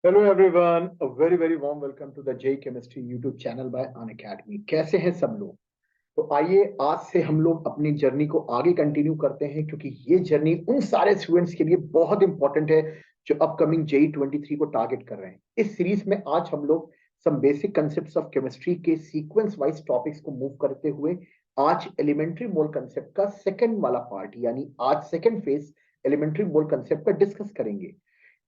Hello everyone, a very warm welcome to the J chemistry YouTube channel by Unacademy. कैसे हैं सब लोग? तो आइए आज से हम लोग अपनी जर्नी को आगे कंटिन्यू करते हैं, क्योंकि ये जर्नी उन सारे स्टूडेंट्स के लिए बहुत इंपॉर्टेंट है जो अपकमिंग जेई 23 को टारगेट कर रहे हैं। इस सीरीज में आज हम लोग some basic concepts of chemistry के सीक्वेंस वाइज टॉपिक्स को मूव करते हुए आज एलिमेंट्री मोल कंसेप्ट का सेकंड वाला पार्ट, यानी आज second phase elementary mole concept का डिस्कस करेंगे।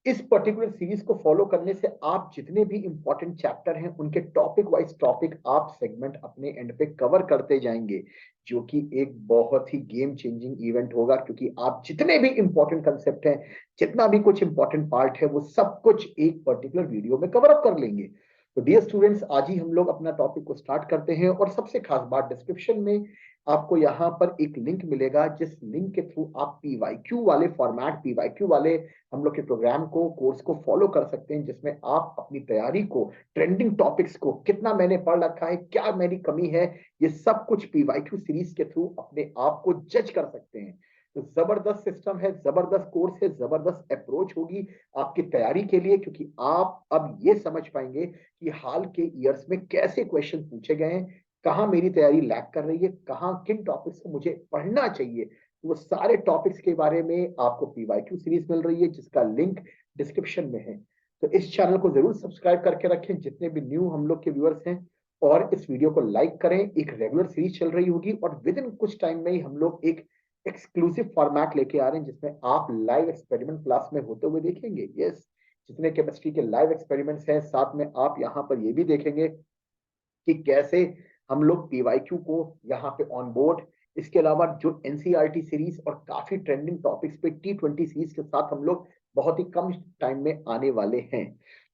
इस पर्टिकुलर सीरीज को फॉलो करने से आप जितने भी इंपॉर्टेंट चैप्टर हैं उनके टॉपिक वाइज टॉपिक आप सेगमेंट अपने एंड पे कवर करते जाएंगे, जो कि एक बहुत ही गेम चेंजिंग इवेंट होगा, क्योंकि आप जितने भी इंपॉर्टेंट कंसेप्ट हैं, जितना भी कुछ इंपॉर्टेंट पार्ट है, वो सब कुछ एक पर्टिकुलर वीडियो में कवर अप कर लेंगे। तो डियर स्टूडेंट्स, आज ही हम लोग अपना टॉपिक को स्टार्ट करते हैं। और सबसे खास बात, डिस्क्रिप्शन में आपको यहाँ पर एक लिंक मिलेगा, जिस लिंक के थ्रू आप पीवाईक्यू वाले फॉर्मेट, पीवाईक्यू वाले हम लोग के प्रोग्राम को, कोर्स को फॉलो कर सकते हैं, जिसमें आप अपनी तैयारी को, ट्रेंडिंग टॉपिक्स को, कितना मैंने पढ़ रखा है, क्या मेरी कमी है, ये सब कुछ पीवाईक्यू सीरीज के थ्रू अपने आप को जज कर सकते हैं। तो जबरदस्त सिस्टम है, जबरदस्त कोर्स है, जबरदस्त अप्रोच होगी आपकी तैयारी के लिए, क्योंकि आप अब ये समझ पाएंगे कि हाल के ईयर्स में कैसे क्वेश्चन पूछे गए हैं, कहाँ मेरी तैयारी लैग कर रही है, कहाँ किन टॉपिक्स को मुझे पढ़ना चाहिए। तो वो सारे टॉपिक्स के बारे में आपको पीवाईक्यू सीरीज मिल रही है, जिसका लिंक डिस्क्रिप्शन में है। तो इस चैनल को जरूर सब्सक्राइब करके रखें, जितने भी न्यू हम लोग के व्यूअर्स हैं, और इस वीडियो को लाइक करें। एक रेगुलर सीरीज चल रही होगी और विद इन कुछ टाइम में ही हम लोग एक एक्सक्लूसिव फॉर्मेट लेके आ रहे हैं, जिसमें आप लाइव एक्सपेरिमेंट क्लास में होते हुए देखेंगे। यस, जितने केमिस्ट्री के लाइव एक्सपेरिमेंट्स हैं, साथ में आप यहाँ पर ये भी देखेंगे कि कैसे हम लोग पीवाईक्यू को यहाँ पे ऑन बोर्ड, इसके अलावा जो एनसीईआरटी सीरीज और काफी ट्रेंडिंग टॉपिक्स पे T20 सीरीज के साथ हम लोग बहुत ही कम टाइम में आने वाले हैं।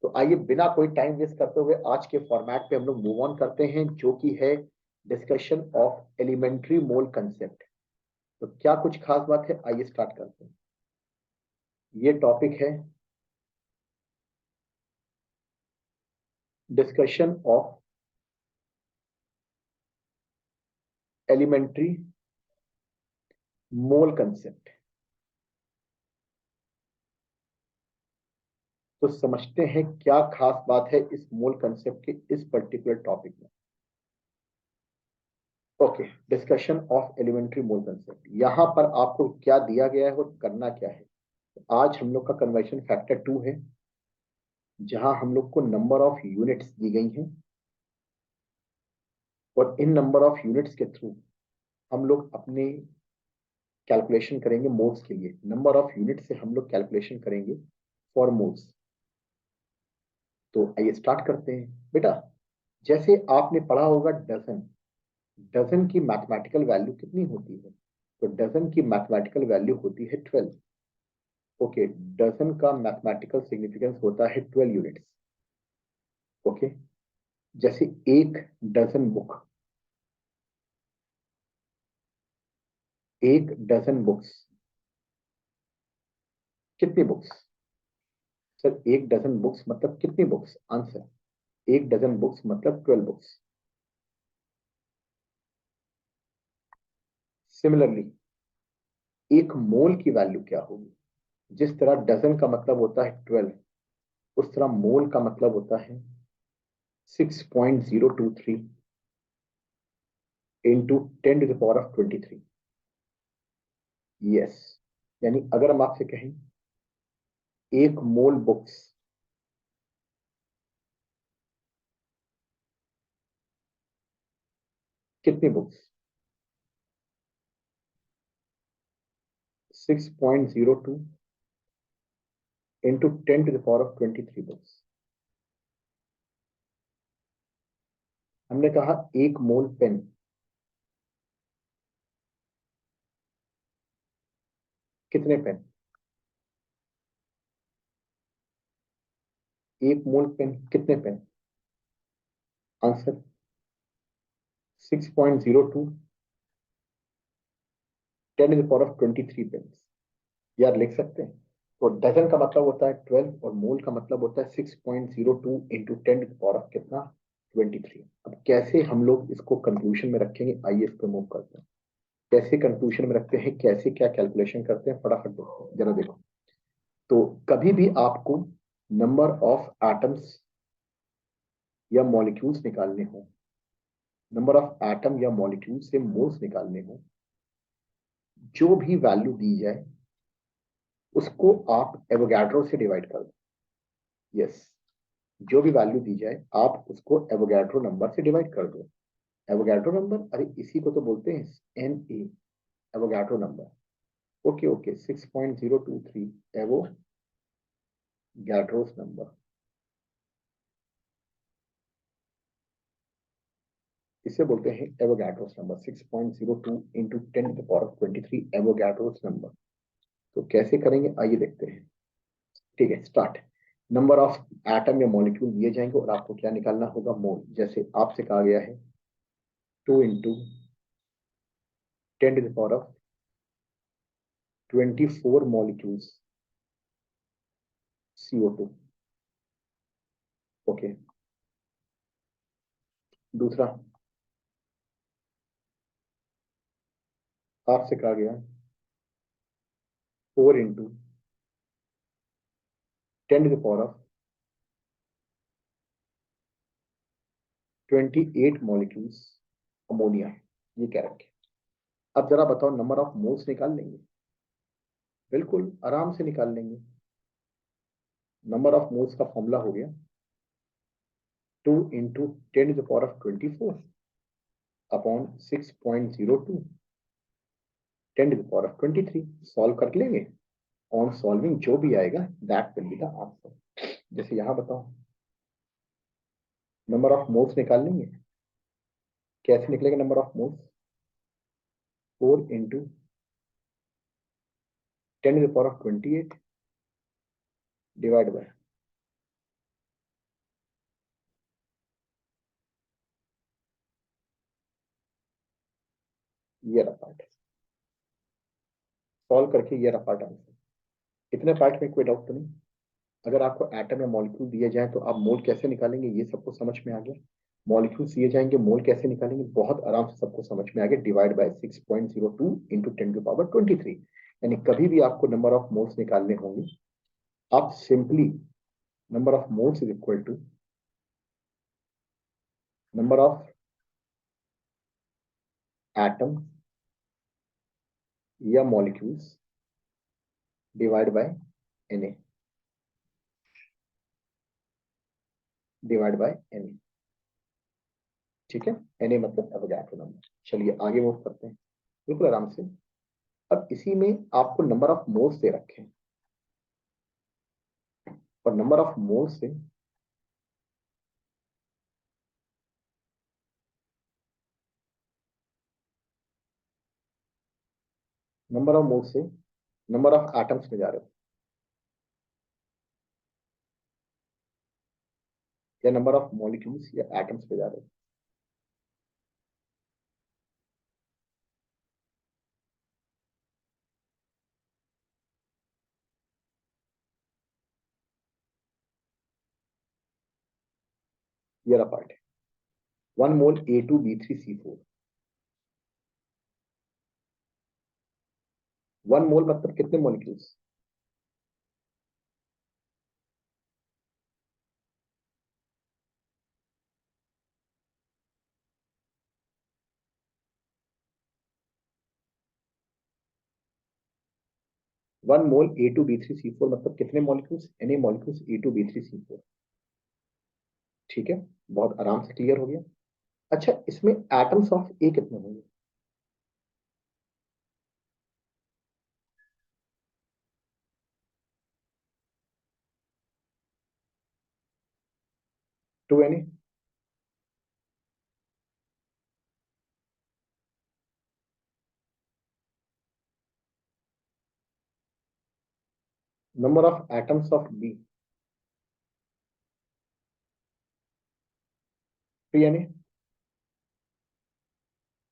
तो आइए बिना कोई टाइम वेस्ट करते हुए आज के फॉर्मेट पे हम लोग मूव ऑन करते हैं, जो कि है discussion of elementary mole concept. तो क्या कुछ खास बात है, आइए स्टार्ट करते हैं। ये टॉपिक है discussion of elementary mole concept. तो समझते हैं क्या खास बात है इस मोल कंसेप्ट के इस पर्टिकुलर टॉपिक में। Okay, discussion of elementary mole concept. यहां पर आपको क्या दिया गया है और करना क्या है। तो आज हम लोग का कन्वर्शन फैक्टर 2 है, जहां हम लोग को नंबर ऑफ यूनिट्स दी गई हैं, और इन नंबर ऑफ यूनिट्स के थ्रू हम लोग अपने कैलकुलेशन करेंगे मोल्स के लिए। नंबर ऑफ यूनिट से हम लोग कैलकुलेशन करेंगे फॉर मोल्स। तो आइए स्टार्ट करते हैं बेटा। जैसे आपने पढ़ा होगा डजन, डजन की मैथमेटिकल वैल्यू कितनी होती है? तो डजन की मैथमेटिकल वैल्यू होती है 12। ओके, डजन का मैथमेटिकल सिग्निफिकेंस होता है 12 यूनिट्स। ओके, जैसे एक डजन बुक, एक डजन बुक्स, कितनी बुक्स? सर, एक डजन बुक्स मतलब कितनी बुक्स? आंसर, एक डजन बुक्स मतलब 12 बुक्स। सिमिलरली, एक मोल की वैल्यू क्या होगी? जिस तरह डजन का मतलब होता है 12, उस तरह मोल का मतलब होता है 6.023 इंटू 10⁻23। यस, यानी अगर हम आपसे कहें एक मोल बुक्स, कितनी बुक्स? 6.02 into 10⁻23 books. हमने कहा एक मोल पेन, कितने पेन? एक मोल पेन कितने पेन? Answer, 6.02 10⁻23 pen. यार लिख सकते हैं। तो डजन का मतलब होता है 12 और मोल का मतलब होता है 6.02 इंटू 10 कितना? 23। अब कैसे हम लोग इसको कंक्लूजन में रखेंगे, आइए इस पर मूव करते हैं। कैसे कंक्लूजन में रखते हैं, कैसे क्या कैलकुलेशन करते हैं, फटाफट देखते हैं, जरा देखो। तो कभी भी आपको नंबर ऑफ एटम्स या मॉलिक्यूल्स निकालने हो, नंबर ऑफ एटम या मॉलिक्यूल से मोल्स निकालने हो, जो भी वैल्यू दी जाए उसको आप एवोगैड्रो से डिवाइड कर दो। यस, जो भी वैल्यू दी जाए आप उसको एवोगैड्रो नंबर से डिवाइड कर दो। एवोगैड्रो नंबर, अरे इसी को तो बोलते हैं N A, Avogadro number. Okay okay, 6.023 Avogadro's number, इसे बोलते हैं Avogadro's number. 6.02 into 10⁻23 Avogadro's number. तो कैसे करेंगे आइए देखते हैं। ठीक है, स्टार्ट। नंबर ऑफ एटम या मॉलिक्यूल दिए जाएंगे और आपको क्या निकालना होगा, मोल। जैसे आपसे कहा गया है 2 इंटू 10⁻24 मॉलिक्यूल्स CO2। ओके, दूसरा आपसे कहा गया 4 इंटू 10⁻28 मॉलिक्यूल्स अमोनिया। ये क्या रखे। अब जरा बताओ नंबर ऑफ मोल्स निकाल लेंगे? बिल्कुल आराम से निकाल लेंगे। नंबर ऑफ मोल्स का फॉर्मूला हो गया 2 इंटू 10⁻24 अपॉन 6.02 10⁻23। सॉल्व कर लेंगे। ऑन सॉल्विंग जो भी आएगा that will be the answer. जैसे यहां बताओ नंबर ऑफ मोल्स निकाल लेंगे। कैसे निकलेगा number of moles? 4 into 10⁻28 divide by, ये रहा पार्ट। सॉल्व करके ये रहा पार्ट आंसर। इतने पार्ट में कोई डाउट तो नहीं? अगर आपको एटम या मॉलिक्यूल दिए जाए तो आप मोल कैसे निकालेंगे ये सबको समझ में आ गया। मॉलिक्यूल्स दिए जाएंगे मोल कैसे निकालेंगे बहुत आराम से सबको समझ में आ गया। Divide by 6.02 into 10⁻23। यानी कभी भी आपको नंबर ऑफ मोल्स निकालने होंगे आप simply number of moles is equal to number of atom या molecules divide by Na, divide by Na। ठीक है, Na मतलब एवोगैड्रो नंबर। चलिए आगे मूव करते हैं बिल्कुल आराम से। अब इसी में आपको नंबर ऑफ मोल्स दे रखे हैं और नंबर ऑफ मोल्स से नंबर ऑफ मोल्स से नंबर ऑफ एटम्स में जा रहे हो या नंबर ऑफ मॉलिक्यूल्स या एटम्स पे जा रहे हो? ये रहा पार्ट है 1 मोल A2B3C4। 1 मोल मतलब कितने मॉलिक्यूल्स? वन मोल A2B3C4 मतलब कितने मॉलिक्यूल्स? Na molecules A2B3C4। ठीक है, बहुत आराम से क्लियर हो गया। अच्छा, इसमें एटम्स ऑफ ए कितने होंगे? 2 Na। Number of atoms of B 3 Na।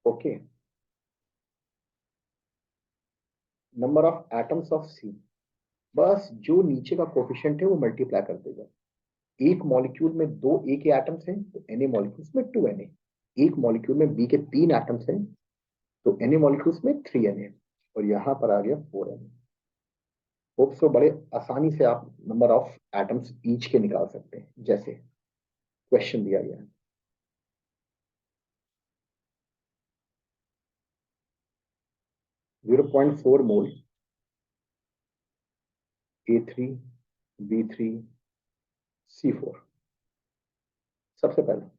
Okay, number of atoms of C, बस जो नीचे का कोफिशिएंट है वो मल्टीप्लाई कर देगा। एक मॉलिक्यूल में 2 ए के एटम्स हैं तो Na मॉलिक्यूल्स में 2 Na। एक मॉलिक्यूल में बी के 3 एटम्स हैं तो Na मॉलिक्यूल्स में 3 Na। और यहां पर आ गया 4 Na। होप सो बड़े आसानी से आप नंबर ऑफ एटम्स ईच के निकाल सकते हैं, जैसे क्वेश्चन दिया गया है। 0.4 मोल A3B3C4। सबसे पहले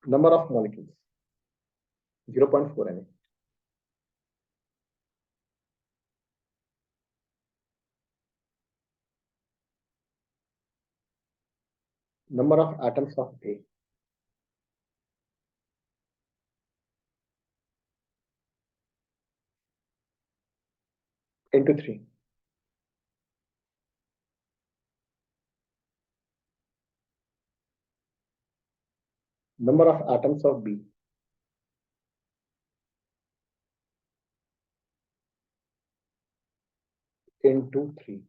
number of molecules 0.4 Na। Number of atoms of A into 3। Number of atoms of B into 3।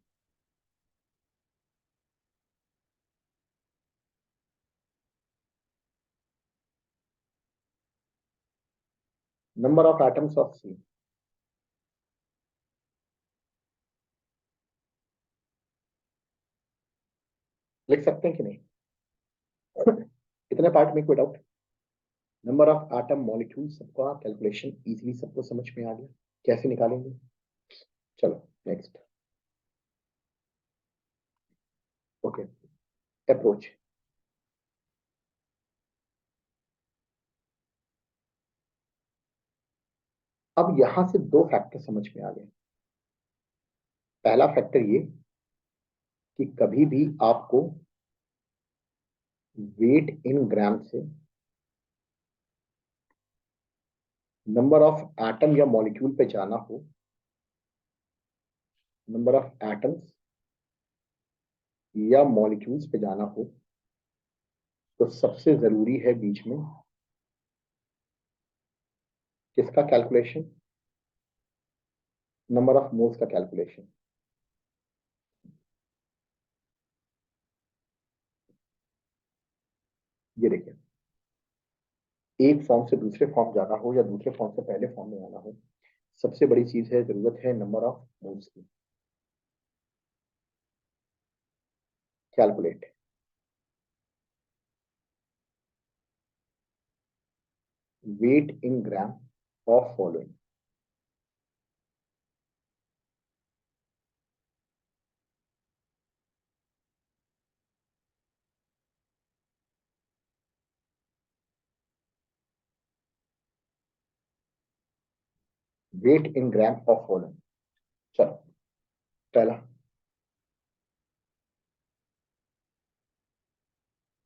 Number of atoms of C लिख सकते हैं कि नहीं? इतने पार्ट में कोई doubt? Number of atom molecule सबका कैलकुलेशन इजीली सबको समझ में आ गया, कैसे निकालेंगे? चलो नेक्स्ट। Okay, approach. अब यहां से दो फैक्टर समझ में आ गए। पहला फैक्टर ये कि कभी भी आपको वेट इन ग्राम से नंबर ऑफ एटम या मॉलिक्यूल पे जाना हो, नंबर ऑफ एटम्स या मॉलिक्यूल्स पे जाना हो, तो सबसे जरूरी है बीच में किसका कैलकुलेशन? नंबर ऑफ मोल्स का कैलकुलेशन। ये देखिए, एक फॉर्म से दूसरे फॉर्म जाना हो या दूसरे फॉर्म से पहले फॉर्म में आना हो, सबसे बड़ी चीज है, जरूरत है नंबर ऑफ मोल्स की। Calculate weight in gram of following. Weight in gram of following. चलो, पहला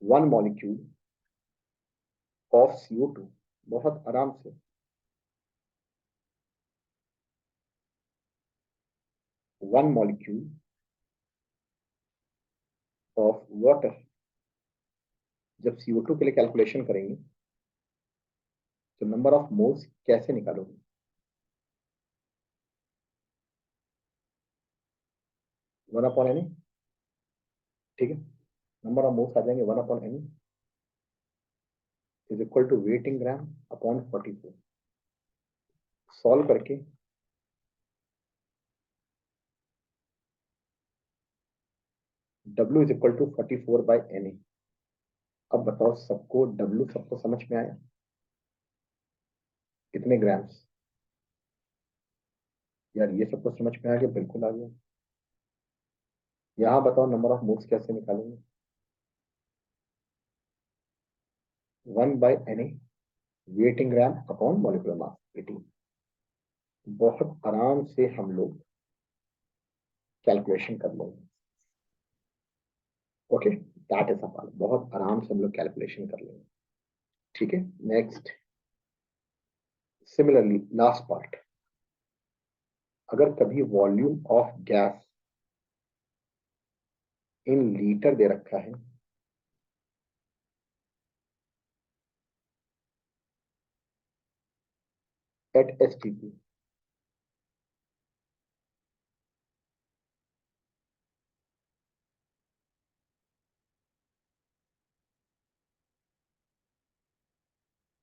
1 मॉलिक्यूल ऑफ CO2। बहुत आराम से 1 मॉलिक्यूल ऑफ वाटर। जब CO2 के लिए कैलकुलेशन करेंगे तो नंबर ऑफ मोल्स कैसे निकालोगे? 1/Na। ठीक है, नंबर ऑफ मोल्स आ जाएंगे 1/Na is equal to weight in gram upon 44। Solve करके W is equal to 44/Na। अब बताओ सबको W सबको समझ में आया? कितने ग्राम्स? यार ये सबको समझ में आ गया, बिल्कुल आ गया। यहाँ बताओ नंबर ऑफ मोल्स कैसे निकालेंगे? 1/Na wait in gram upon molecular mass 18। बहुत आराम से हम लोग कैलकुलेशन कर लेंगे। ओके, दैट इज अ, बहुत आराम से हम लोग कैलकुलेशन कर लेंगे। ठीक है, नेक्स्ट। सिमिलरली लास्ट पार्ट, अगर कभी volume of gas in litre दे रखा है, एट STP,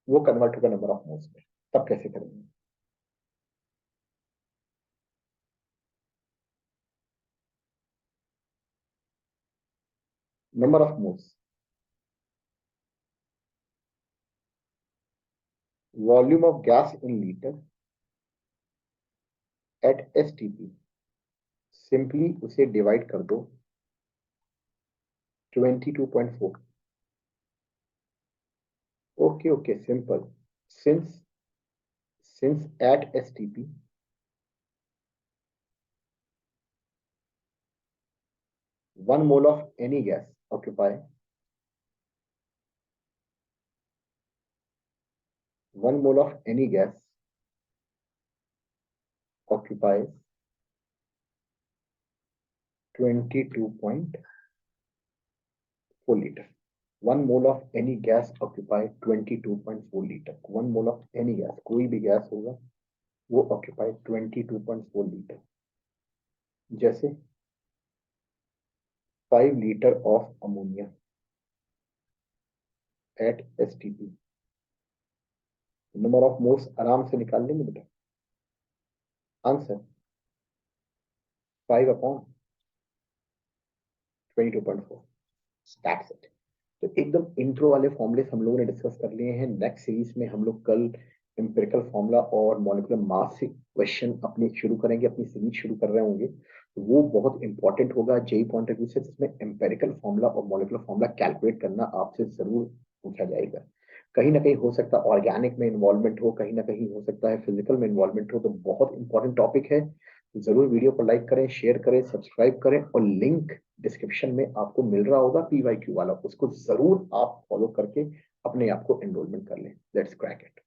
वो कन्वर्ट होगा नंबर ऑफ मोल्स में। तब कैसे करेंगे? Number of moles, volume of gas in litre at STP, simply उसे डिवाइड कर दो 22.4। Okay okay, simple. Since since at STP 1 mole of any gas occupy 1 mole of any gas occupies 22.4 liter. 1 mole of any gas occupy 22.4 liter. 1 mole of any gas, कोई भी gas होगा वो occupy 22.4 litre. जैसे 5 litre of ammonia at STP, number of moles आराम से निकाल लेंगे बेटा। Answer 5/22.4, that's it. तो एकदम इंट्रो वाले फॉर्मूले हम लोगों ने डिस्कस कर लिए हैं। नेक्स्ट सीरीज में हम लोग कल एम्पिरिकल फॉर्मूला और मॉलिक्यूलर मास से क्वेश्चन अपने शुरू करेंगे, अपनी सीरीज शुरू कर रहे होंगे। तो वो बहुत इंपॉर्टेंट होगा जेई पॉइंट ऑफ व्यू से, जिसमें एम्पिरिकल फॉर्मूला और मॉलिक्यूलर फॉर्मूला कैलकुलेट करना आपसे जरूर पूछा जाएगा। कहीं ना कहीं हो सकता है ऑर्गेनिक में इन्वॉल्वमेंट हो, कहीं ना कहीं हो सकता है फिजिकल में इन्वॉल्वमेंट हो। तो बहुत इंपॉर्टेंट टॉपिक है। जरूर वीडियो को लाइक करें, शेयर करें, सब्सक्राइब करें, और लिंक डिस्क्रिप्शन में आपको मिल रहा होगा पीवाईक्यू वाला, उसको जरूर आप फॉलो करके अपने आप को एनरोलमेंट कर लें। Let's crack it.